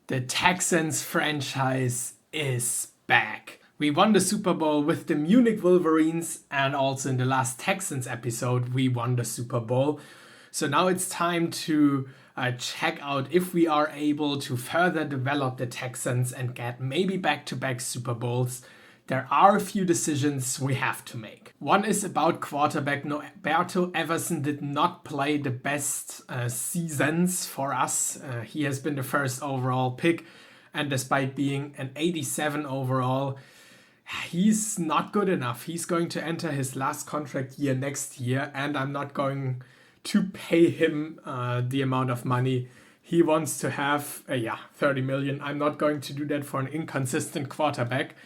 The Texans franchise is back. We won the Super Bowl with the Munich Wolverines, and also in the last Texans episode, we won the Super Bowl. So now it's time to check out if we are able to further develop the Texans and get maybe back-to-back Super Bowls. There are a few decisions we have to make. One is about quarterback. Norberto Everson did not play the best seasons for us. He has been the first overall pick, and despite being an 87 overall, he's not good enough. He's going to enter his last contract year next year, and I'm not going to pay him the amount of money he wants to have. 30 million. I'm not going to do that for an inconsistent quarterback.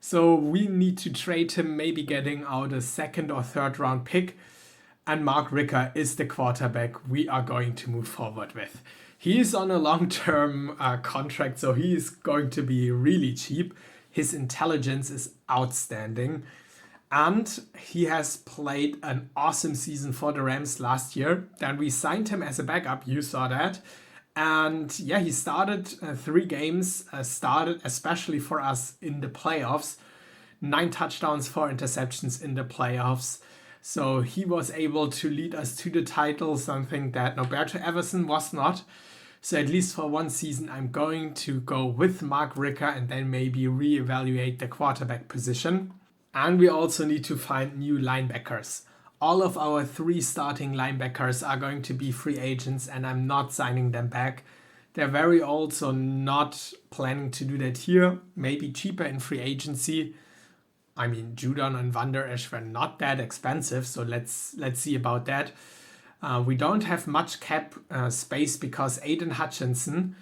So we need to trade him, maybe getting out a second or third round pick. And Mark Ricker is the quarterback we are going to move forward with. He is on a long-term contract, so he is going to be really cheap. His intelligence is outstanding. And he has played an awesome season for the Rams last year. Then we signed him as a backup, you saw that. And yeah, he started 3 games, started especially for us in the playoffs. 9 touchdowns, 4 interceptions in the playoffs. So he was able to lead us to the title, something that Norberto Everson was not. So at least for one season, I'm going to go with Mark Ricker and then maybe reevaluate the quarterback position. And we also need to find new linebackers. All of our 3 starting linebackers are going to be free agents, and I'm not signing them back. They're very old, so not planning to do that here. Maybe cheaper in free agency. I mean, Judon and Van Der Esch were not that expensive, so let's see about that. We don't have much cap space because AIDAN Hutchinson,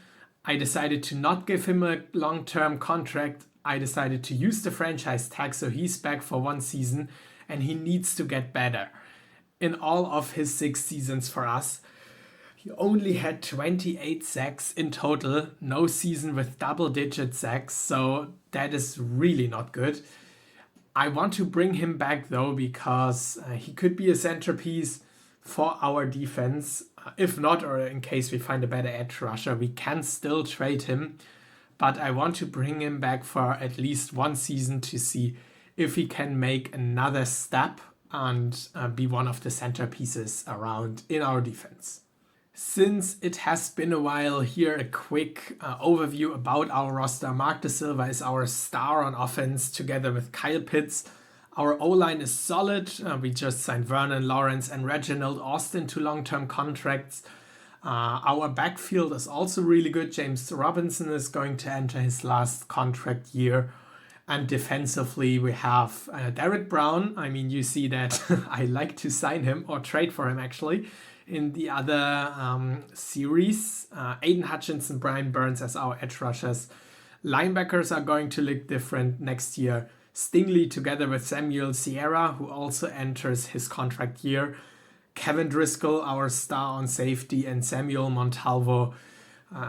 I decided to not give him a long-term contract. I decided to use the franchise tag, so he's back for 1 season. And he needs to get better. In all of his 6 seasons for us, he only had 28 sacks in total, no season with double-digit sacks, so that is really not good. I want to bring him back though, because he could be a centerpiece for our defense. If not, or in case we find a better edge rusher, we can still trade him. But I want to bring him back for at least 1 season to see if he can make another step and be one of the centerpieces around in our defense. Since it has been a while, here a quick overview about our roster. Mark De Silva is our star on offense together with Kyle Pitts. Our O-line is solid. We just signed Vernon Lawrence and Reginald Austin to long-term contracts. Our backfield is also really good. James Robinson is going to enter his last contract year. And defensively, we have Derek Brown. I mean, you see that I like to sign him or trade for him actually in the other series. AIDAN Hutchinson, Brian Burns as our edge rushers. Linebackers are going to look different next year. Stingley together with Samuel Sierra, who also enters his contract year. Kevin Driscoll, our star on safety, and Samuel Montalvo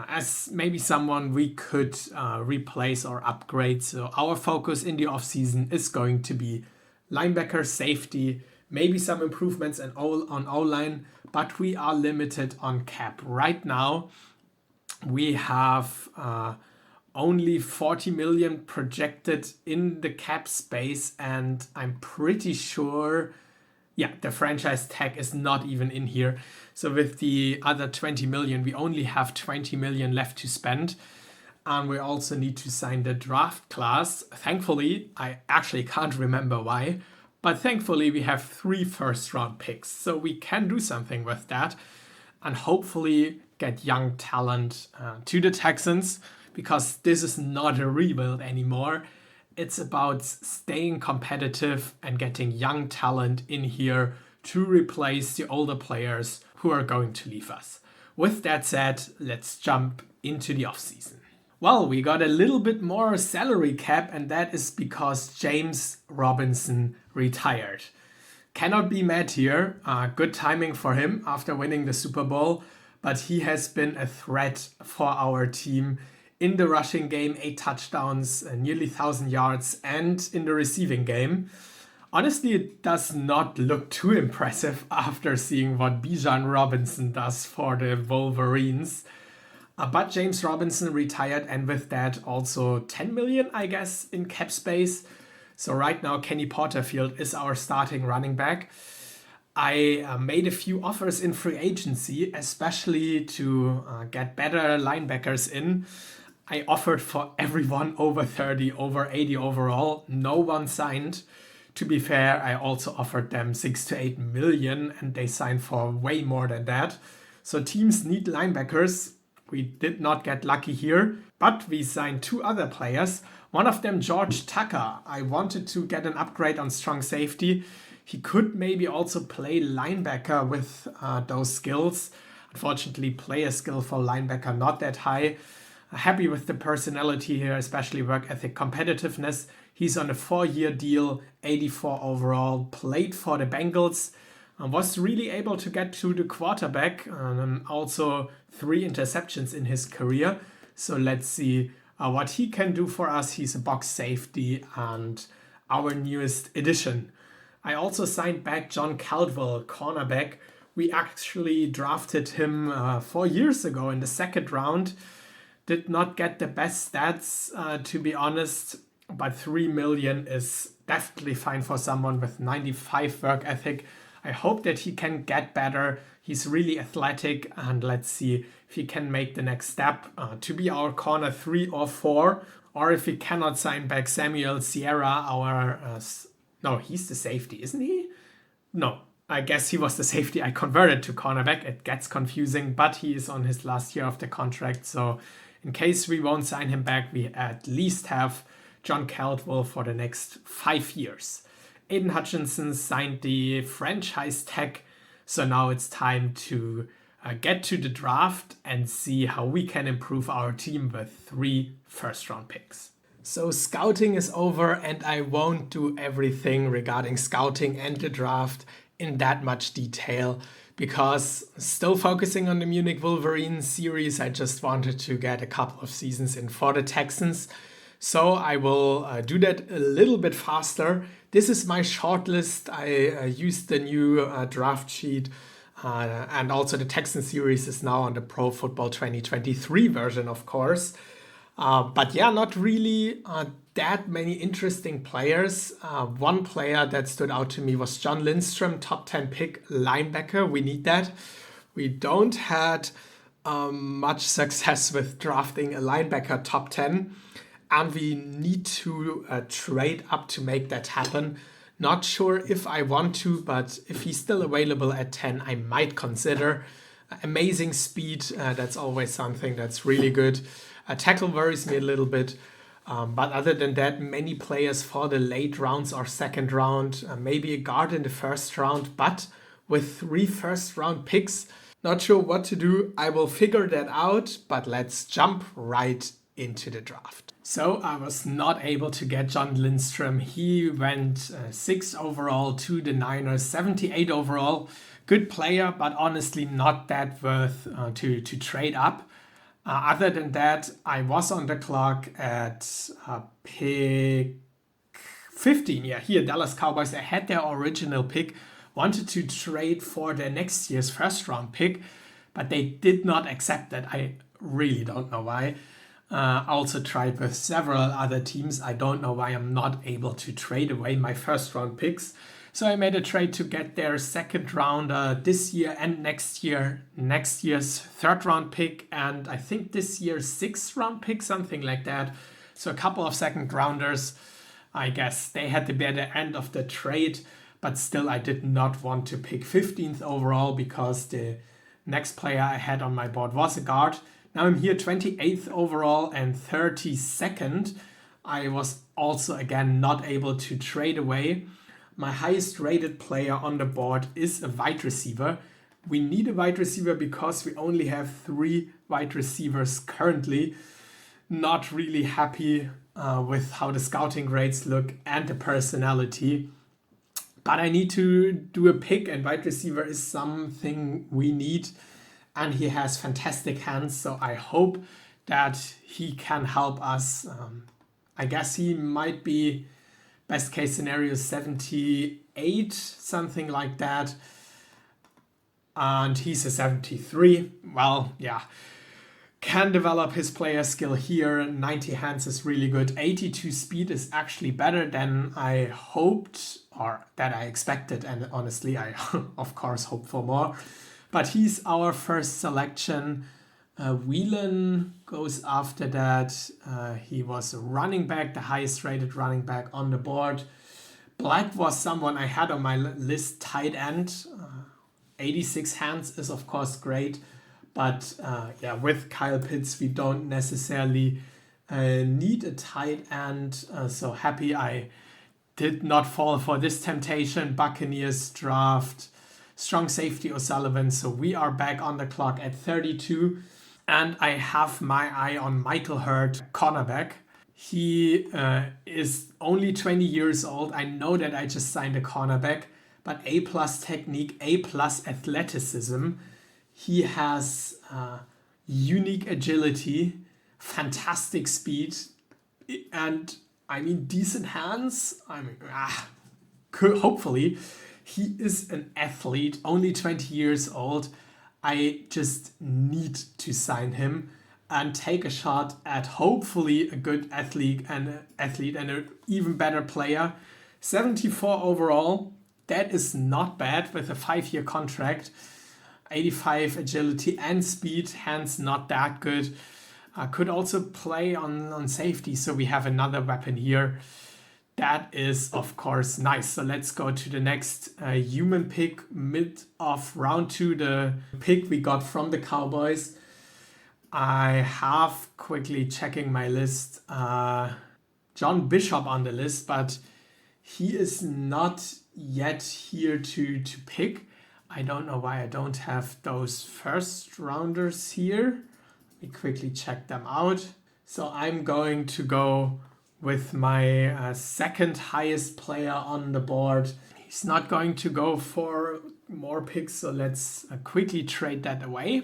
as maybe someone we could replace or upgrade. So our focus in the offseason is going to be linebacker, safety, maybe some improvements on O-line, but we are limited on cap. Right now, we have only 40 million projected in the cap space, and I'm pretty sure the franchise tag is not even in here. So with the other 20 million, we only have 20 million left to spend. And we also need to sign the draft class. Thankfully, I actually can't remember why, but thankfully we have 3 first-round picks. So we can do something with that and hopefully get young talent to the Texans, because this is not a rebuild anymore. It's about staying competitive and getting young talent in here to replace the older players who are going to leave us. With that said, let's jump into the offseason. Well, we got a little bit more salary cap, and that is because James Robinson retired. Cannot be mad here. Good timing for him after winning the Super Bowl, but he has been a threat for our team in the rushing game, 8 touchdowns, nearly 1,000 yards, and in the receiving game. Honestly, it does not look too impressive after seeing what Bijan Robinson does for the Wolverines. But James Robinson retired, and with that also 10 million, I guess, in cap space. So right now, Kenny Porterfield is our starting running back. I made a few offers in free agency, especially to get better linebackers in. I offered for everyone over 30, over 80 overall. No one signed. To be fair, I also offered them 6 to 8 million, and they signed for way more than that. So teams need linebackers. We did not get lucky here, but we signed 2 other players. One of them, George Tucker. I wanted to get an upgrade on strong safety. He could maybe also play linebacker with those skills. Unfortunately, player skill for linebacker not that high. Happy with the personality here, especially work ethic, competitiveness. He's on a 4-year deal, 84 overall, played for the Bengals. Was really able to get to the quarterback. Also 3 interceptions in his career. So let's see what he can do for us. He's a box safety and our newest addition. I also signed back John Caldwell, cornerback. We actually drafted him 4 years ago in the 2nd round. Did not get the best stats, to be honest, but 3 million is definitely fine for someone with 95 work ethic. I hope that he can get better. He's really athletic, and let's see if he can make the next step to be our corner 3 or 4, or if we cannot sign back Samuel Sierra, our no, he's the safety, isn't he? No, I guess he was the safety I converted to cornerback. It gets confusing, but he is on his last year of the contract. So in case we won't sign him back, we at least have John Caldwell for the next 5 years. AIDAN Hutchinson signed the franchise tag. So now it's time to get to the draft and see how we can improve our team with 3 first-round picks. So scouting is over, and I won't do everything regarding scouting and the draft in that much detail because still focusing on the Munich Wolverines series, I just wanted to get a couple of seasons in for the Texans. So I will do that a little bit faster. This is my shortlist. I used the new draft sheet and also the Texan series is now on the Pro Football 2023 version, of course. But yeah, not really that many interesting players. One player that stood out to me was John Lindstrom, top 10 pick linebacker. We need that. We don't had much success with drafting a linebacker top 10. And we need to trade up to make that happen. Not sure if I want to, but if he's still available at 10, I might consider. Amazing speed, that's always something that's really good. Tackle worries me a little bit. But other than that, many players for the late rounds or 2nd round, maybe a guard in the 1st round, but with 3 first-round picks. Not sure what to do. I will figure that out, but let's jump right into the draft. So I was not able to get John Lindstrom. He went 6 overall to the Niners, 78 overall. Good player, but honestly not that worth to trade up. Other than that, I was on the clock at pick 15. Yeah, here, Dallas Cowboys. I had their original pick, wanted to trade for their next year's 1st round pick, but they did not accept that. I really don't know why. Also tried with several other teams. I don't know why I'm not able to trade away my 1st round picks. So I made a trade to get their 2nd rounder this year and next year, next year's 3rd round pick, and I think this year's 6th round pick, something like that. So a couple of 2nd rounders. I guess they had the better end of the trade, but still I did not want to pick 15th overall because the next player I had on my board was a guard. Now I'm here 28th overall and 32nd. I was also again not able to trade away. My highest rated player on the board is a wide receiver. We need a wide receiver because we only have 3 wide receivers currently. Not really happy with how the scouting grades look and the personality. But I need to do a pick, and wide receiver is something we need. And he has fantastic hands, so I hope that he can help us. I guess he might be best case scenario 78, something like that. And he's a 73. Well, yeah. can develop his player skill here. 90 hands is really good. 82 speed is actually better than I hoped or that I expected. And honestly, I of course hope for more. But he's our first selection. Whelan goes after that. He was a running back, the highest rated running back on the board. Black was someone I had on my list, tight end. 86 hands is of course great. But yeah, with Kyle Pitts, we don't necessarily need a tight end. So happy I did not fall for this temptation. Buccaneers draft strong safety O'Sullivan. So we are back on the clock at 32. And I have my eye on Michael Hurt, cornerback. He is only 20 years old. I know that I just signed a cornerback, but A+ technique, A+ athleticism. He has unique agility, fantastic speed, and I mean decent hands. I mean, hopefully. He is an athlete, only 20 years old. I just need to sign him and take a shot at hopefully a good athlete and an even better player. 74 overall. That is not bad with a 5-year contract. 85 agility and speed, hands not that good. Could also play on safety, so we have another weapon here. That is, of course, nice. So let's go to the next human pick, mid of round 2, the pick we got from the Cowboys. I have quickly checking my list. John Bishop on the list, but he is not yet here to pick. I don't know why I don't have those first rounders here. Let me quickly check them out. So I'm going to go with my second highest player on the board. He's not going to go for more picks, so let's quickly trade that away.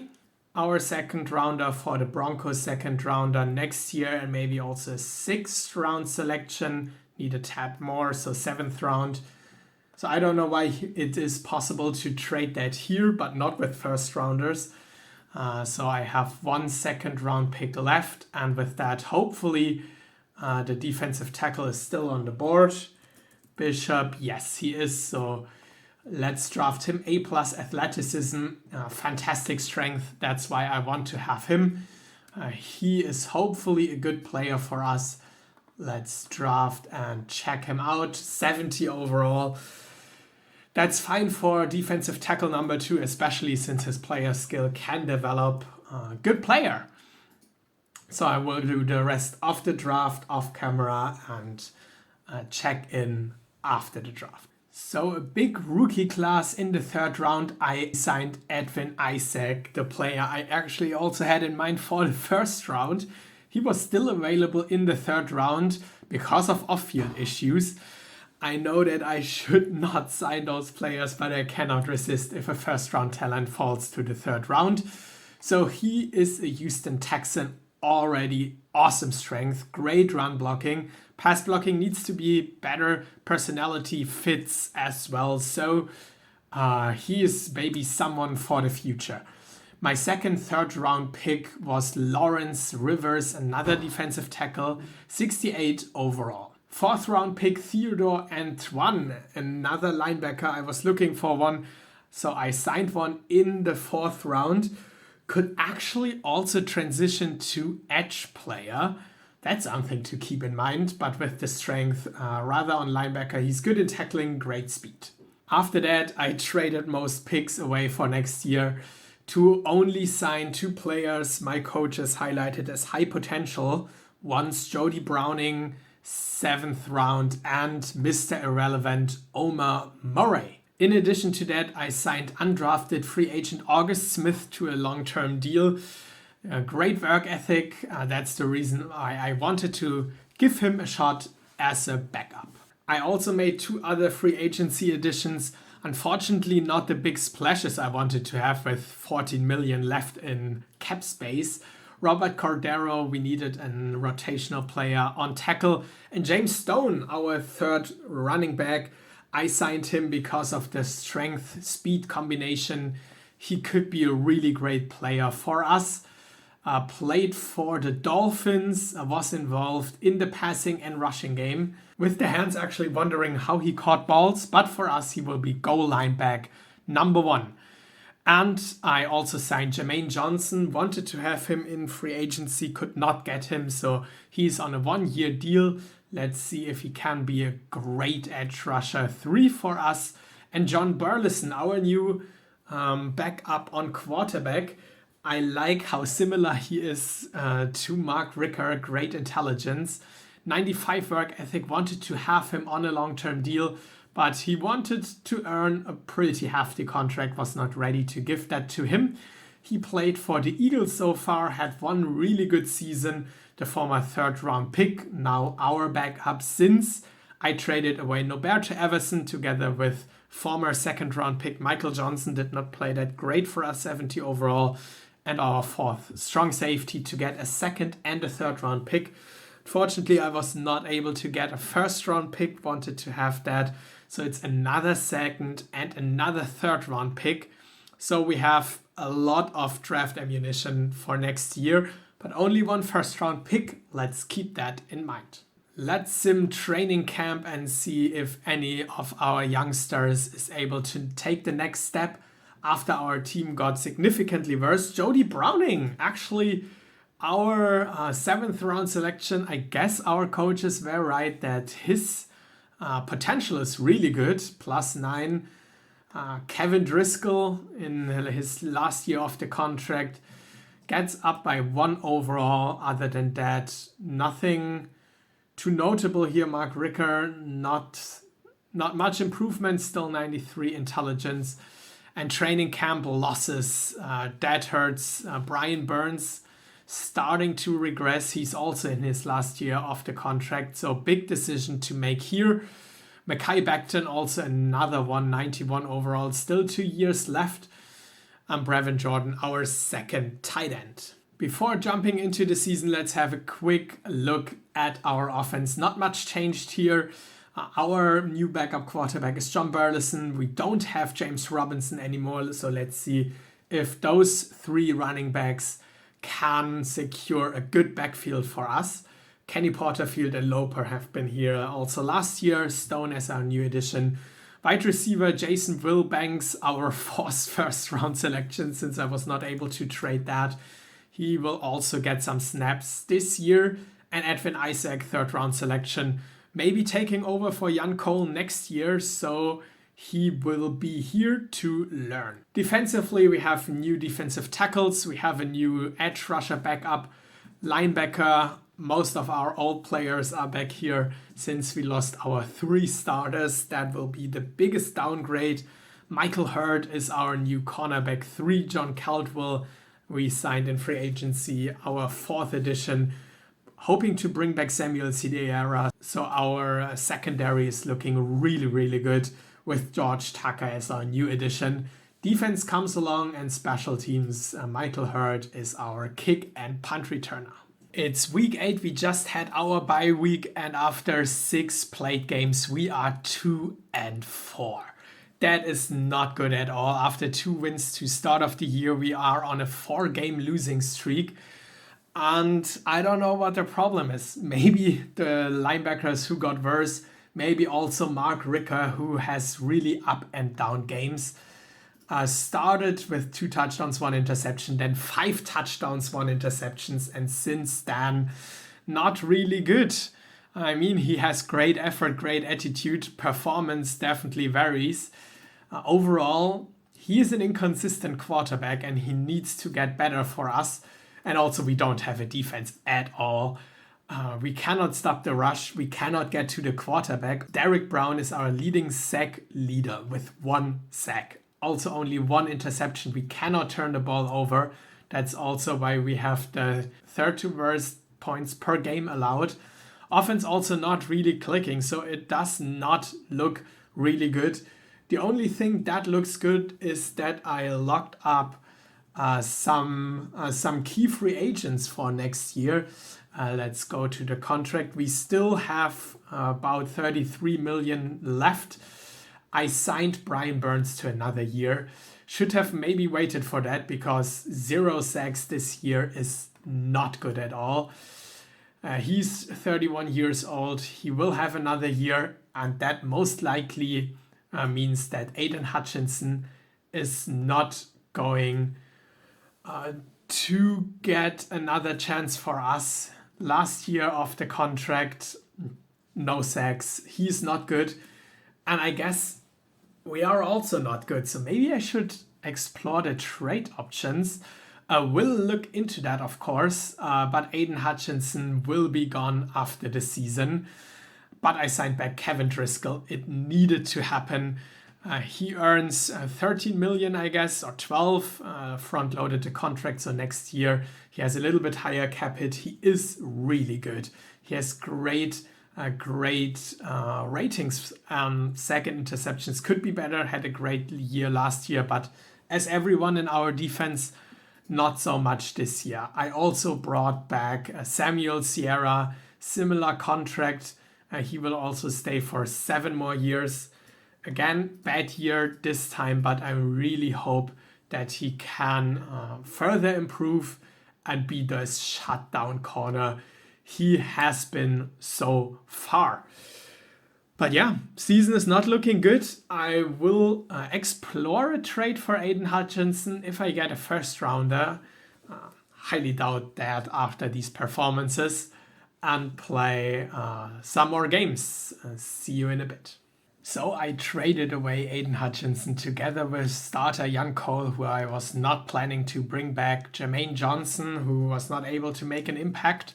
Our second rounder for the Broncos, second rounder next year, and maybe also a 6th round selection. Need a tad more, so 7th round. So I don't know why it is possible to trade that here, but not with first rounders. So I have 1 second round pick left. And with that, hopefully the defensive tackle is still on the board. Bishop, yes, he is. So let's draft him. A+ athleticism, fantastic strength. That's why I want to have him. He is hopefully a good player for us. Let's draft and check him out. 70 overall. That's fine for defensive tackle number 2, especially since his player skill can develop. Good player. So I will do the rest of the draft off camera and check in after the draft. So a big rookie class in the 3rd round. I signed Edwin Isaac, the player I actually also had in mind for the 1st round. He was still available in the 3rd round because of off-field issues. I know that I should not sign those players, but I cannot resist if a 1st round talent falls to the 3rd round. So he is a Houston Texan, already awesome strength, great run blocking. Pass blocking needs to be better, personality fits as well. So he is maybe someone for the future. My second, 3rd round pick was Lawrence Rivers, another defensive tackle, 68 overall. 4th round pick, Theodore Antoine, another linebacker. I was looking for one, so I signed one in the 4th round. Could actually also transition to edge player. That's something to keep in mind, but with the strength, rather on linebacker. He's good in tackling, great speed. After that, I traded most picks away for next year to only sign 2 players my coaches highlighted as high potential. One's Jody Browning, 7th round, and Mr. Irrelevant Omar Murray. In addition to that, I signed undrafted free agent August Smith to a long-term deal. Great work ethic. That's the reason I wanted to give him a shot as a backup. I also made 2 other free agency additions. Unfortunately, not the big splashes I wanted to have with 14 million left in cap space. Robert Cordero, we needed a rotational player on tackle. And James Stone, our 3rd running back, I signed him because of the strength-speed combination. He could be a really great player for us. played for the Dolphins, was involved in the passing and rushing game. With the hands actually wondering how he caught balls, but for us he will be goal line back number 1. And I also signed Jermaine Johnson, wanted to have him in free agency, could not get him, so he's on a 1-year deal. Let's see if he can be a great edge rusher 3 for us. And John Burleson, our new backup on quarterback. I like how similar he is to Mark Ricker, great intelligence. 95 work ethic, wanted to have him on a long-term deal, but he wanted to earn a pretty hefty contract, was not ready to give that to him. He played for the Eagles so far, had one really good season, the former 3rd round pick, now our backup since I traded away Noberto Everson together with former 2nd round pick Michael Johnson, did not play that great for us, 70 overall, and our 4th strong safety to get a 2nd and a 3rd round pick. Fortunately, I was not able to get a 1st round pick, wanted to have that. So it's another 2nd and another 3rd round pick. So we have a lot of draft ammunition for next year, but only one 1st round pick. Let's keep that in mind. Let's sim training camp and see if any of our youngsters is able to take the next step after our team got significantly worse. Jody Browning, actually our 7th round selection. I guess our coaches were right that his potential is really good, +9. Kevin Driscoll in his last year of the contract gets up by 1 overall. Other than that, nothing too notable here. Mark Ricker, not much improvement, still 93 intelligence. And training camp losses, that hurts. Brian Burns starting to regress. He's also in his last year of the contract, so big decision to make here. Mekhi Becton, also another 191 overall, still 2 years left. And Brevin Jordan, our 2nd tight end. Before jumping into the season, let's have a quick look at our offense. Not much changed here. Our new backup quarterback is John Burleson. We don't have James Robinson anymore, so let's see if those 3 running backs can secure a good backfield for us. Kenny Porterfield and Loper have been here also last year. Stone as our new addition. Wide receiver Jason Wilbanks, our 4th 1st round selection, since I was not able to trade that. He will also get some snaps this year. And Edwin Isaac, 3rd round selection, maybe taking over for Jan Cole next year, so he will be here to learn. Defensively, we have new defensive tackles. We have a new edge rusher backup, linebacker. Most of our old players are back here since we lost our 3 starters. That will be the biggest downgrade. Michael Hurd is our new cornerback 3. John Caldwell, we signed in free agency, our 4th edition, hoping to bring back Samuel Sierra. So our secondary is looking really, really good with George Tucker as our new addition. Defense comes along, and special teams, Michael Hurd is our kick and punt returner. It's week 8, we just had our bye week, and after 6 played games, we are 2-4. That is not good at all. After 2 wins to start of the year, we are on a 4-game losing streak. And I don't know what the problem is. Maybe the linebackers who got worse, maybe also Mark Ricker, who has really up and down games. Started with 2 touchdowns, 1 interception, then 5 touchdowns, 1 interceptions, and since then, not really good. I mean, he has great effort, great attitude, performance definitely varies. Overall, he is an inconsistent quarterback and he needs to get better for us. And also, we don't have a defense at all. We cannot stop the rush. We cannot get to the quarterback. Derek Brown is our leading sack leader with 1 sack. Also only 1 interception. We cannot turn the ball over. That's also why we have the 3rd to worst points per game allowed. Offense also not really clicking, so it does not look really good. The only thing that looks good is that I locked up some key free agents for next year. Let's go to the contract. We still have about 33 million left. I signed Brian Burns to another year. Should have maybe waited for that because 0 sacks this year is not good at all. He's 31 years old. He will have another year, and that most likely means that AIDAN Hutchinson is not going to get another chance for us. Last year of the contract, no sacks. He's not good. And I guess we are also not good. So maybe I should explore the trade options. We'll look into that, of course. But AIDAN Hutchinson will be gone after the season. But I signed back Kevin Driscoll. It needed to happen. He earns 13 million, I guess, or 12, front-loaded the contract. So next year he has a little bit higher cap hit. He is really good. He has great ratings. Second interceptions could be better. Had a great year last year, but as everyone in our defense, not so much this year. I also brought back Samuel Sierra, similar contract. He will also stay for 7 more years. Again, bad year this time, but I really hope that he can further improve and be the shutdown corner he has been so far. But yeah, season is not looking good. I will explore a trade for AIDAN Hutchinson if I get a first rounder. Highly doubt that after these performances, and play some more games. See you in a bit. So I traded away AIDAN Hutchinson together with starter Young Cole, who I was not planning to bring back, Jermaine Johnson, who was not able to make an impact.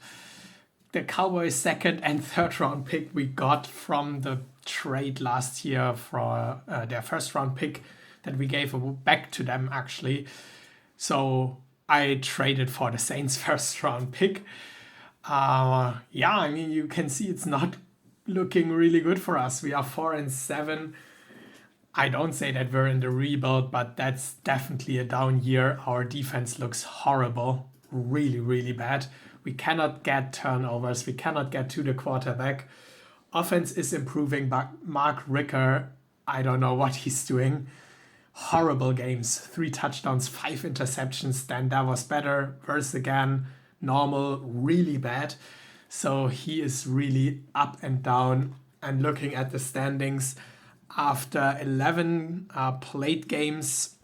The Cowboys' second and third round pick we got from the trade last year for their first round pick that we gave back to them, actually. So I traded for the Saints' first round pick. I mean, you can see it's not looking really good for us. We are 4-7. I don't say that we're in the rebuild, but that's definitely a down year. Our defense looks horrible, really, really bad. We cannot get turnovers. We cannot get to the quarterback. Offense is improving, but Mark Ricker, I don't know what he's doing. Horrible games. 3 touchdowns, 5 interceptions. Then that was better. Worse again. Normal, really bad. So he is really up and down. And looking at the standings, after 11 played games,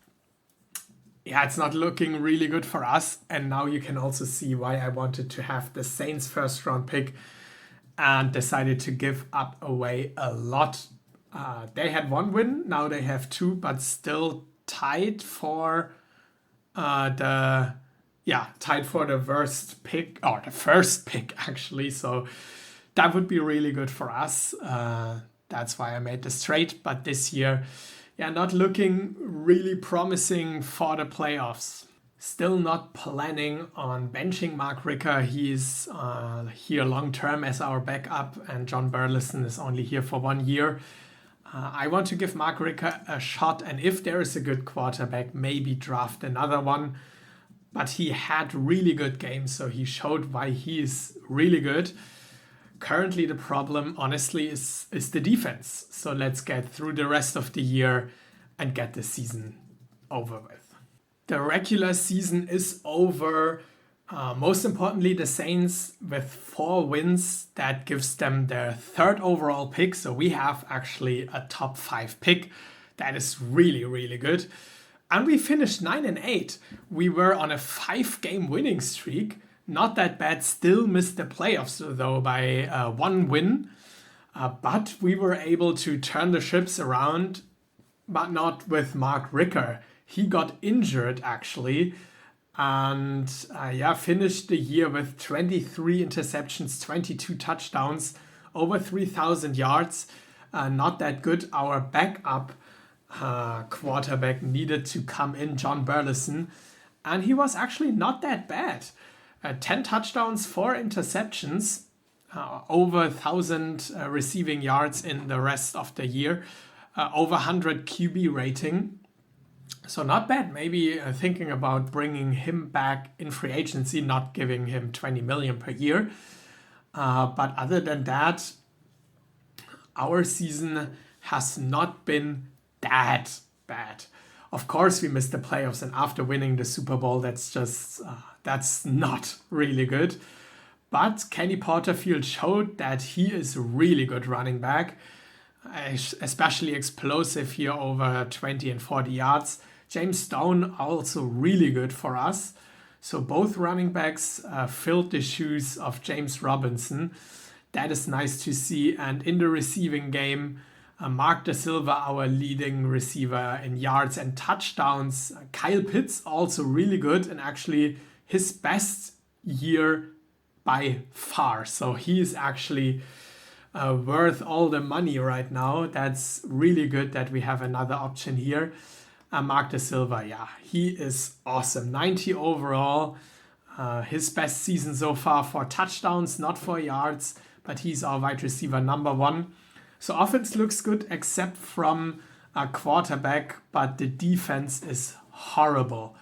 it's not looking really good for us. And now you can also see why I wanted to have the Saints first round pick and decided to give up away a lot. They had 1 win, now they have 2, but still tied for the worst pick, or the first pick actually. So that would be really good for us. That's why I made this trade. But this year, not looking really promising for the playoffs. Still not planning on benching Mark Ricker. He's here long term as our backup, and John Burleson is only here for 1 year. I want to give Mark Ricker a shot, and if there is a good quarterback, maybe draft another one. But he had really good games, so he showed why he is really good. Currently, the problem, honestly, is the defense. So let's get through the rest of the year and get the season over with. The regular season is over. Most importantly, the Saints with 4 wins, that gives them their 3rd overall pick. So we have actually a top 5 pick. That is really, really good. And we finished 9-8. We were on a 5-game winning streak. Not that bad, still missed the playoffs though by 1 win. But we were able to turn the ships around, but not with Mark Ricker. He got injured actually. And finished the year with 23 interceptions, 22 touchdowns, over 3,000 yards. Not that good. Our backup quarterback needed to come in, John Burleson. And he was actually not that bad. 10 touchdowns, 4 interceptions, over 1,000 receiving yards in the rest of the year, over 100 QB rating. So not bad. Maybe thinking about bringing him back in free agency, not giving him 20 million per year. But other than that, our season has not been that bad. Of course, we missed the playoffs, and after winning the Super Bowl, that's That's not really good. But Kenny Porterfield showed that he is a really good running back, especially explosive here over 20 and 40 yards. James Stone also really good for us. So both running backs filled the shoes of James Robinson. That is nice to see. And in the receiving game, Mark Da Silva, our leading receiver in yards and touchdowns. Kyle Pitts also really good, and actually his best year by far. So he is actually worth all the money right now. That's really good that we have another option here. Mark Da Silva, yeah, he is awesome. 90 overall. His best season so far for touchdowns, not for yards, but he's our wide receiver number 1. So offense looks good except from a quarterback, but the defense is horrible.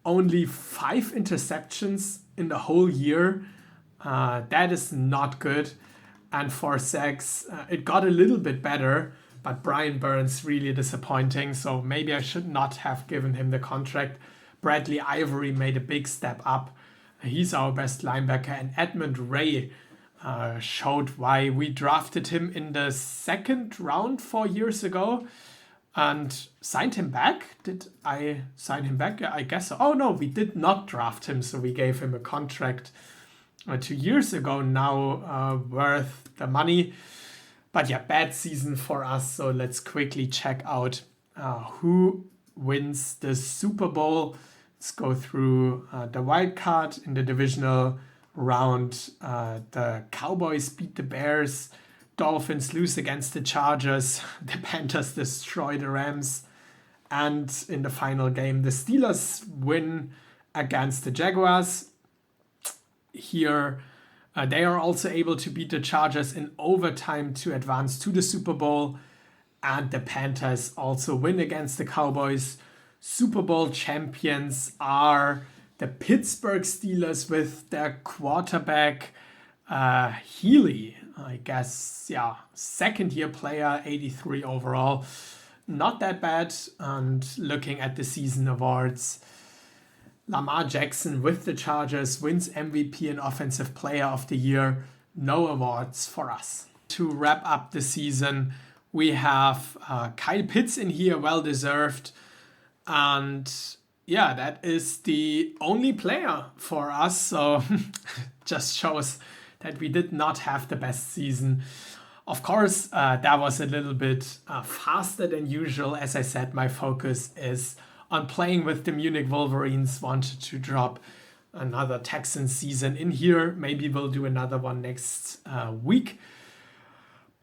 Only 5 interceptions in the whole year. That is not good. And for sacks, it got a little bit better, but Brian Burns really disappointing. So maybe I should not have given him the contract. Bradley Ivory made a big step up. He's our best linebacker. And Edmund Ray showed why we drafted him in the 2nd round 4 years ago and signed him back. Did I sign him back? Yeah, I guess so. Oh no, we did not draft him. So we gave him a contract 2 years ago now, worth the money. But yeah, bad season for us. So let's quickly check out who wins the Super Bowl. Let's go through the wild card in the divisional round. The Cowboys beat the Bears. Dolphins lose against the Chargers. The Panthers destroy the Rams. And in the final game, the Steelers win against the Jaguars. Here, they are also able to beat the Chargers in overtime to advance to the Super Bowl. And the Panthers also win against the Cowboys. Super Bowl champions are the Pittsburgh Steelers with their quarterback Healy. I guess, yeah, 2nd-year player, 83 overall. Not that bad. And looking at the season awards, Lamar Jackson with the Chargers wins MVP and Offensive Player of the Year. No awards for us. To wrap up the season, we have Kyle Pitts in here, well deserved. And yeah, that is the only player for us. So just shows that we did not have the best season. Of course, that was a little bit faster than usual. As I said, my focus is on playing with the Munich Wolverines. Wanted to drop another Texans season in here. Maybe we'll do another one next week.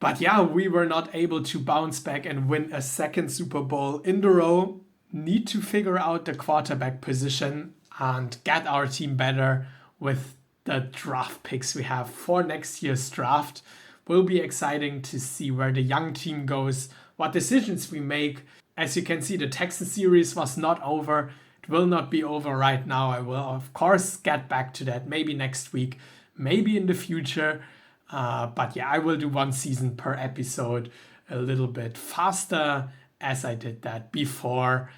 But yeah, we were not able to bounce back and win a 2nd Super Bowl in a row. Need to figure out the quarterback position and get our team better with the draft picks we have for next year's draft. Will be exciting to see where the young team goes, what decisions we make. As you can see, the Texans series was not over. It will not be over right now. I will, of course, get back to that maybe next week, maybe in the future. But yeah, I will do 1 season per episode a little bit faster as I did that before.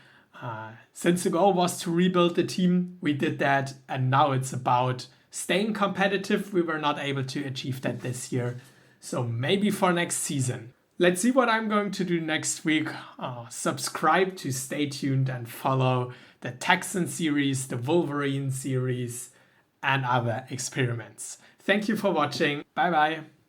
Since the goal was to rebuild the team, we did that. And now it's about staying competitive. We were not able to achieve that this year. So maybe for next season. Let's see what I'm going to do next week. Subscribe to stay tuned and follow the Texan series, the Wolverine series, and other experiments. Thank you for watching. Bye bye.